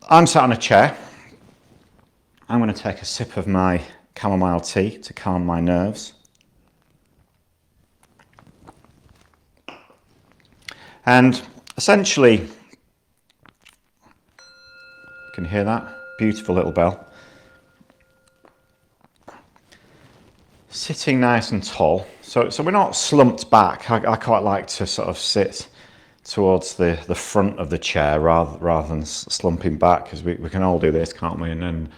I'm sat on a chair. I'm going to take a sip of my chamomile tea to calm my nerves. And essentially, you can hear that beautiful little bell. Sitting nice and tall, so we're not slumped back. I quite like to sort of sit towards the front of the chair rather than slumping back, because we can all do this, can't we? And then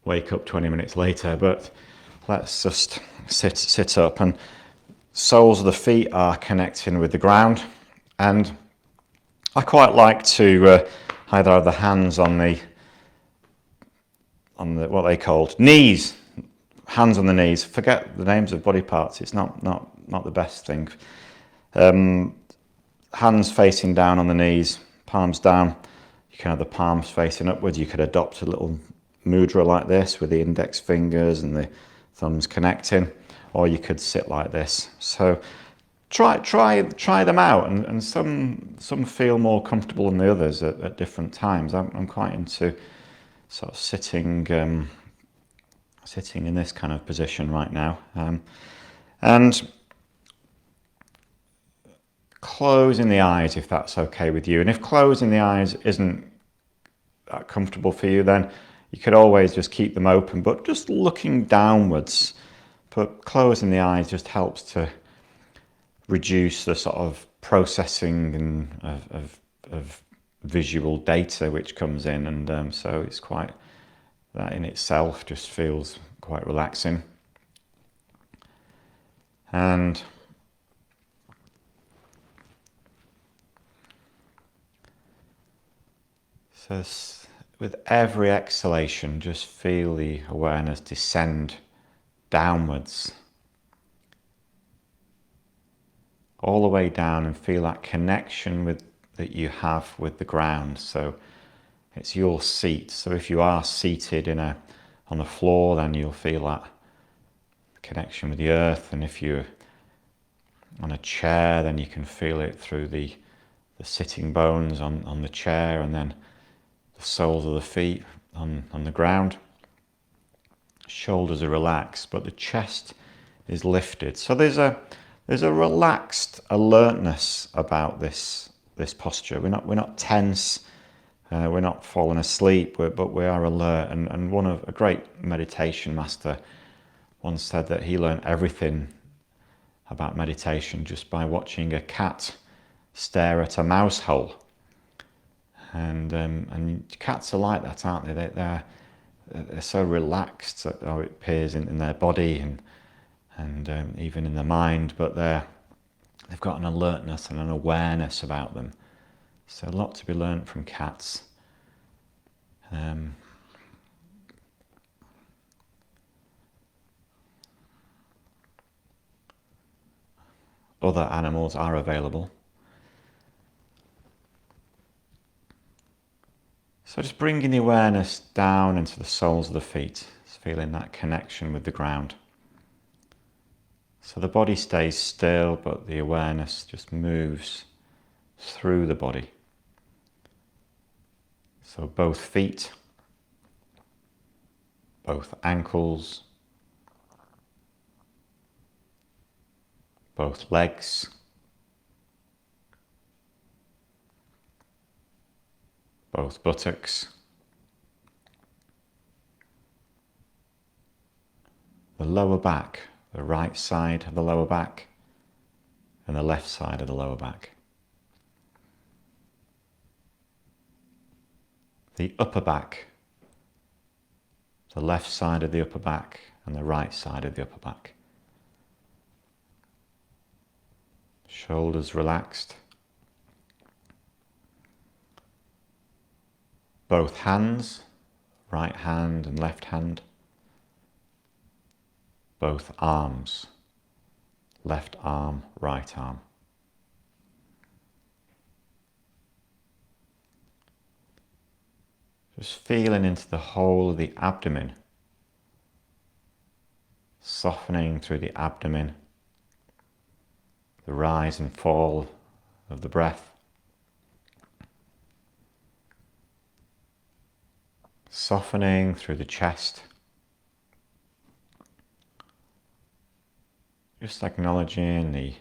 wake up 20 minutes later. But let's just sit up, and soles of the feet are connecting with the ground. And I quite like to either have the hands on the what they called knees. Hands on the knees. Forget the names of body parts. It's not the best thing. Hands facing down on the knees, palms down. You can have the palms facing upwards. You could adopt a little mudra like this with the index fingers and the thumbs connecting, or you could sit like this. So try them out, and some feel more comfortable than the others at different times. I'm quite into sort of sitting in this kind of position right now, and closing the eyes if that's okay with you. And if closing the eyes isn't that comfortable for you, then you could always just keep them open, but just looking downwards. But closing the eyes just helps to reduce the sort of processing of visual data which comes in, and so it's quite, that in itself just feels quite relaxing. And so with every exhalation, just feel the awareness descend downwards, all the way down, and feel that connection that you have with the ground. So it's your seat. So if you are seated on the floor, then you'll feel that connection with the earth. And if you're on a chair, then you can feel it through the sitting bones on the chair, and then the soles of the feet on the ground. Shoulders are relaxed, but the chest is lifted. So there's a relaxed alertness about this posture. We're not tense. We're not falling asleep, but we are alert. And a great meditation master once said that he learned everything about meditation just by watching a cat stare at a mouse hole. And cats are like that, aren't they? They're so relaxed, how it appears in their body and even in their mind, but they've got an alertness and an awareness about them. So a lot to be learned from cats. Other animals are available. So just bringing the awareness down into the soles of the feet, just feeling that connection with the ground. So the body stays still, but the awareness just moves through the body. So both feet, both ankles, both legs, both buttocks, the lower back, the right side of the lower back and the left side of the lower back. The upper back, the left side of the upper back and the right side of the upper back. Shoulders relaxed. Both hands, right hand and left hand. Both arms, left arm, right arm. Just feeling into the whole of the abdomen, softening through the abdomen, the rise and fall of the breath. Softening through the chest. Just acknowledging the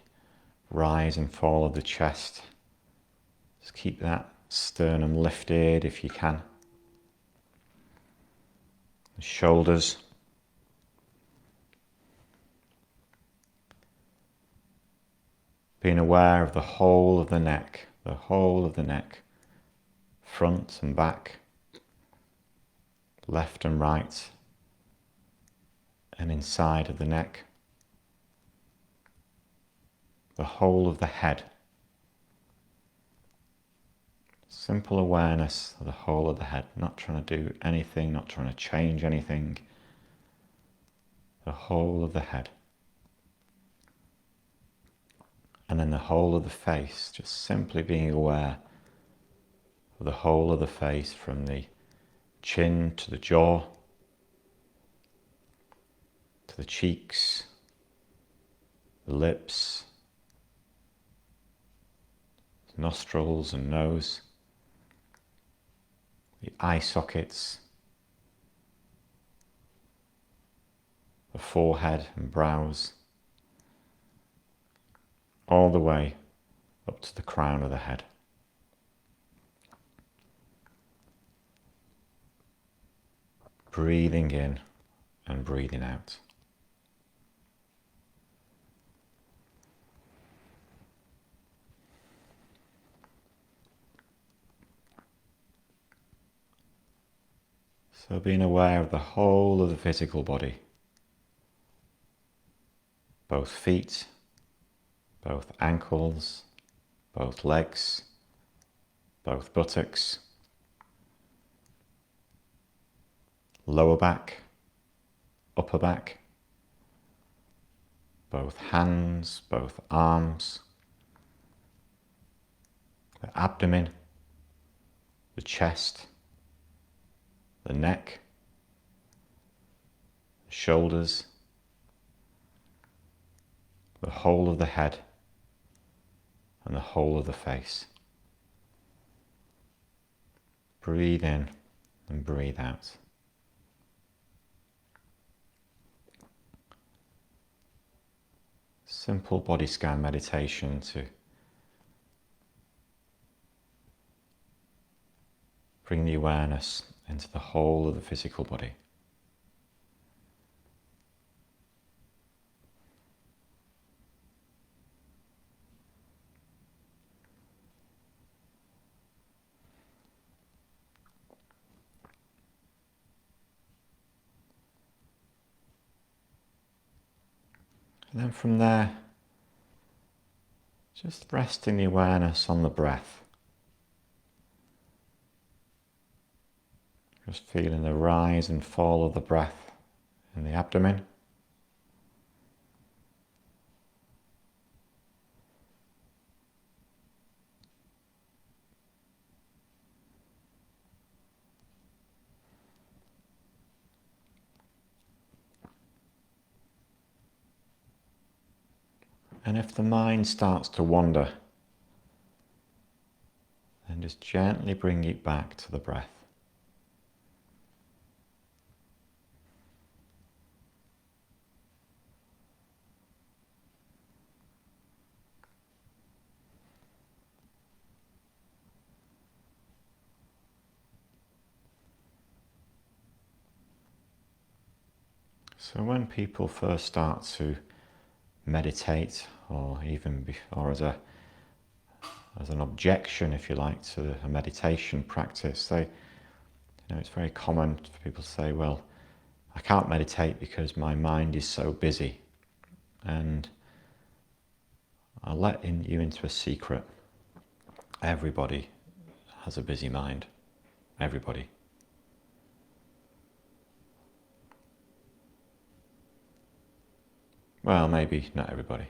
rise and fall of the chest. Just keep that sternum lifted if you can. The shoulders. Being aware of the whole of the neck, front and back, left and right, and inside of the neck. The whole of the head. Simple awareness of the whole of the head, not trying to do anything, not trying to change anything. The whole of the head. And then the whole of the face, just simply being aware of the whole of the face, from the chin to the jaw, to the cheeks, the lips, nostrils and nose, the eye sockets, the forehead and brows, all the way up to the crown of the head. Breathing in and breathing out. So being aware of the whole of the physical body, both feet, both ankles, both legs, both buttocks, lower back, upper back, both hands, both arms, the abdomen, the chest, the neck, the shoulders, the whole of the head, and the whole of the face. Breathe in and breathe out. Simple body scan meditation to bring the awareness into the whole of the physical body. And then from there, just resting the awareness on the breath. Just feeling the rise and fall of the breath in the abdomen. And if the mind starts to wander, then just gently bring it back to the breath. So when people first start to meditate, or even or as an objection, if you like, to a meditation practice, it's very common for people to say, well, I can't meditate because my mind is so busy. And I'll let you into a secret. Everybody has a busy mind. Everybody. Well, maybe not everybody.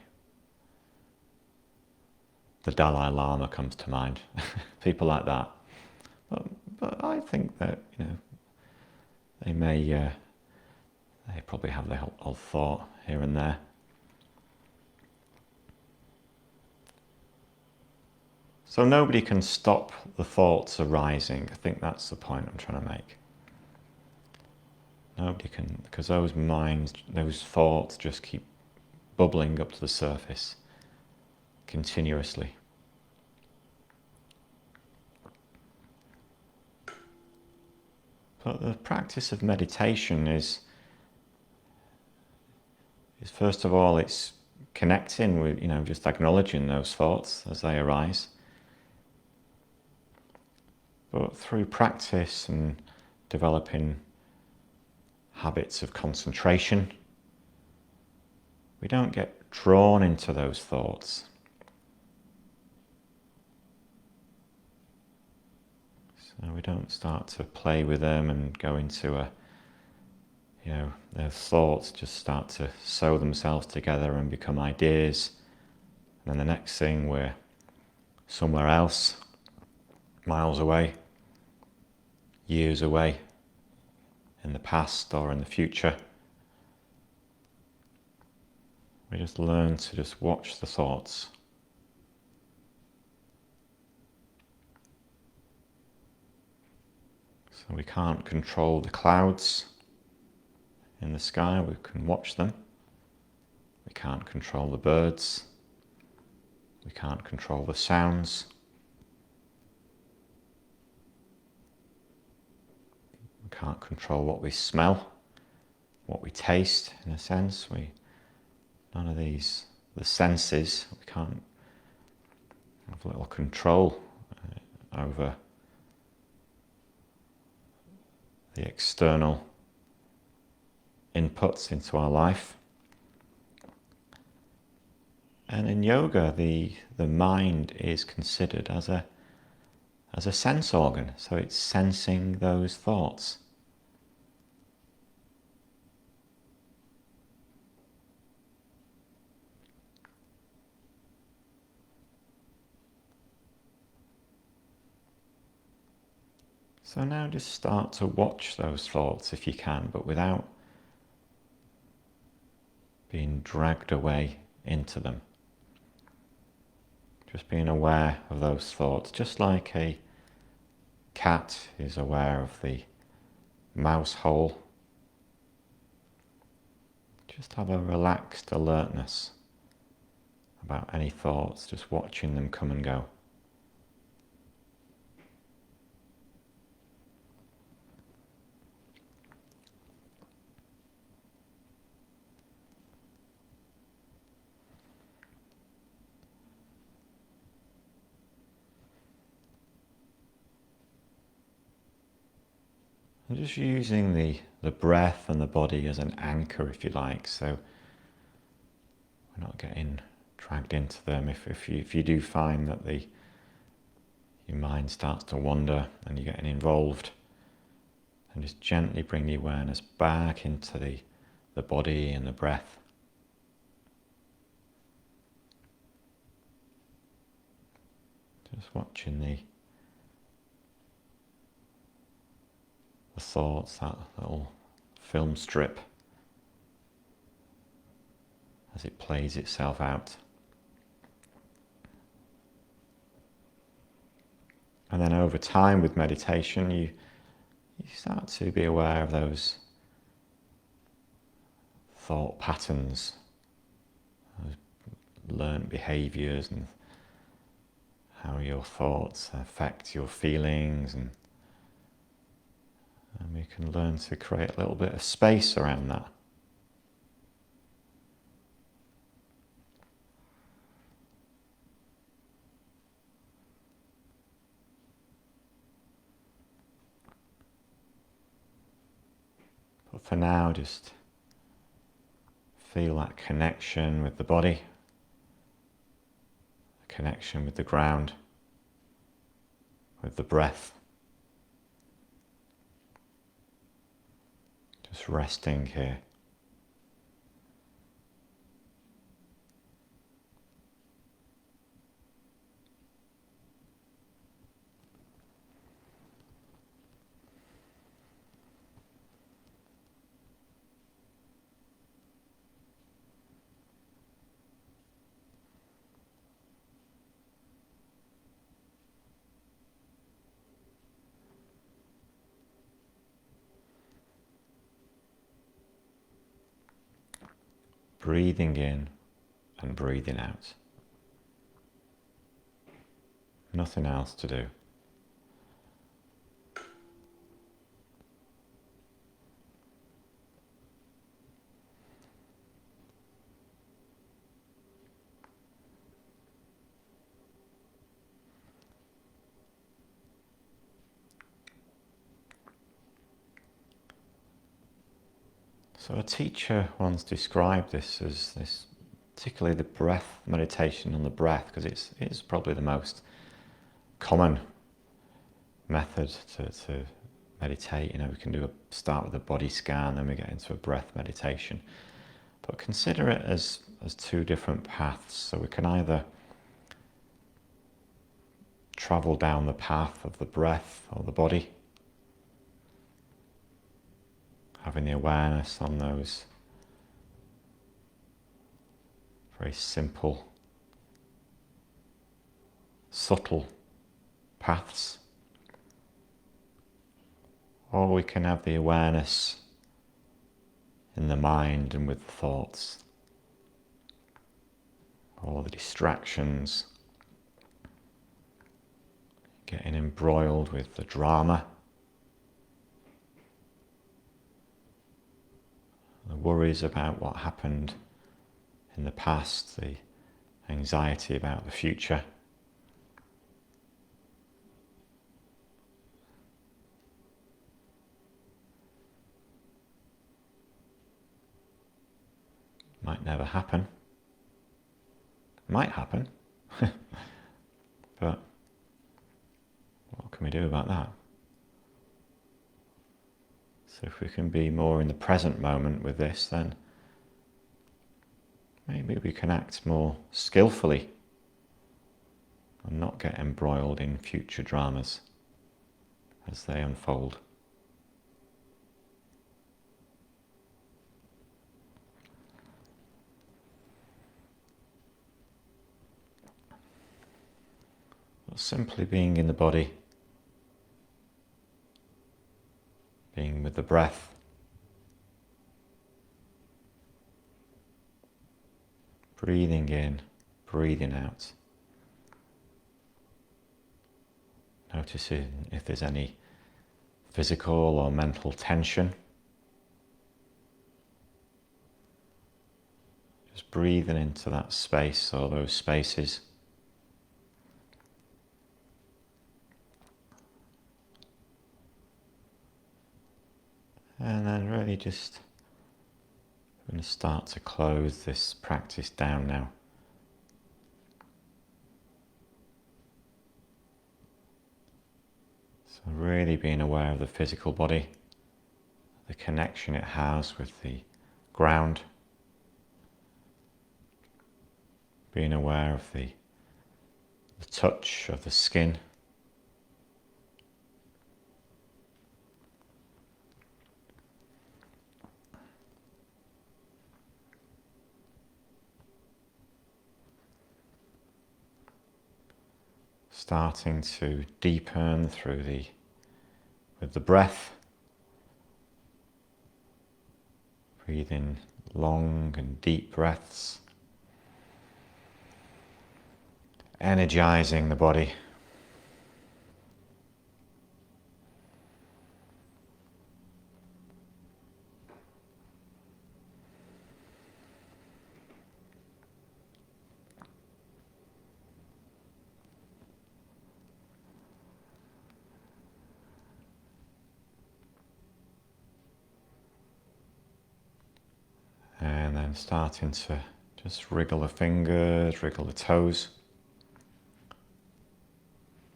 The Dalai Lama comes to mind. People like that. But I think that, they probably have their old thought here and there. So nobody can stop the thoughts arising. I think that's the point I'm trying to make. Nobody can, because those minds, those thoughts just keep bubbling up to the surface continuously. But the practice of meditation is first of all, it's connecting with, just acknowledging those thoughts as they arise. But through practice and developing habits of concentration, we don't get drawn into those thoughts. So we don't start to play with them and go into their thoughts just start to sew themselves together and become ideas. And then the next thing, we're somewhere else, miles away, years away, in the past or in the future. We just learn to just watch the thoughts. So we can't control the clouds in the sky, we can watch them. We can't control the birds. We can't control the sounds. We can't control what we smell, what we taste, in a sense. None of these, the senses, we can't have little control over the external inputs into our life. And in yoga, the mind is considered as a sense organ, so it's sensing those thoughts. So now just start to watch those thoughts if you can, but without being dragged away into them. Just being aware of those thoughts, just like a cat is aware of the mouse hole. Just have a relaxed alertness about any thoughts, just watching them come and go. And just using the breath and the body as an anchor, if you like, so we're not getting dragged into them. If you do find that your mind starts to wander and you're getting involved, and just gently bring the awareness back into the body and the breath. Just watching the thoughts, that little film strip, as it plays itself out. And then over time with meditation, you start to be aware of those thought patterns, those learned behaviours, and how your thoughts affect your feelings, and we can learn to create a little bit of space around that. But for now, just feel that connection with the body, the connection with the ground, with the breath. Just resting here. breathing in and breathing out. Nothing else to do. So a teacher once described this as this, particularly the breath, meditation on the breath, because it's probably the most common method to meditate. You know, we can start with a body scan, then we get into a breath meditation. But consider it as two different paths. So we can either travel down the path of the breath or the body, having the awareness on those very simple, subtle paths. Or we can have the awareness in the mind and with the thoughts, or the distractions, getting embroiled with the drama, the worries about what happened in the past, the anxiety about the future. Might never happen. Might happen. But what can we do about that? So if we can be more in the present moment with this, then maybe we can act more skillfully and not get embroiled in future dramas as they unfold. But simply being in the body, being with the breath, breathing in, breathing out. Noticing if there's any physical or mental tension. Just breathing into that space or those spaces. And then really just going to start to close this practice down now. So really being aware of the physical body, the connection it has with the ground, being aware of the touch of the skin, starting to deepen with the breath, breathing long and deep breaths, energizing the body. And then starting to just wriggle the fingers, wriggle the toes,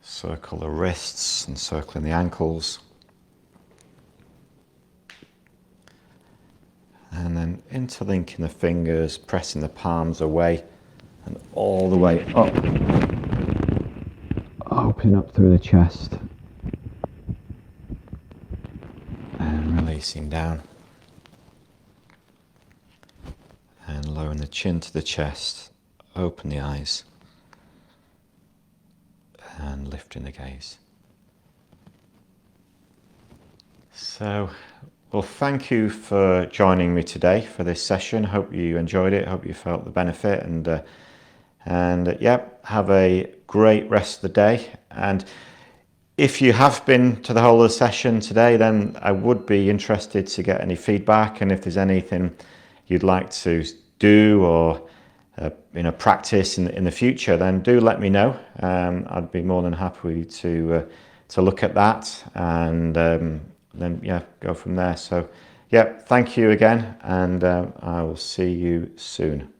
circle the wrists and circling the ankles. And then interlinking the fingers, pressing the palms away and all the way up. Opening up through the chest. And releasing down. And lowering the chin to the chest, open the eyes, and lifting the gaze. So, Well, thank you for joining me today for this session. Hope you enjoyed it. Hope you felt the benefit, and yeah, have a great rest of the day. And if you have been to the whole of the session today, then I would be interested to get any feedback, and if there's anything you'd like to do or practice in the future, then do let me know. I'd be more than happy to look at that, and then yeah, go from there. So yeah, thank you again, and I will see you soon.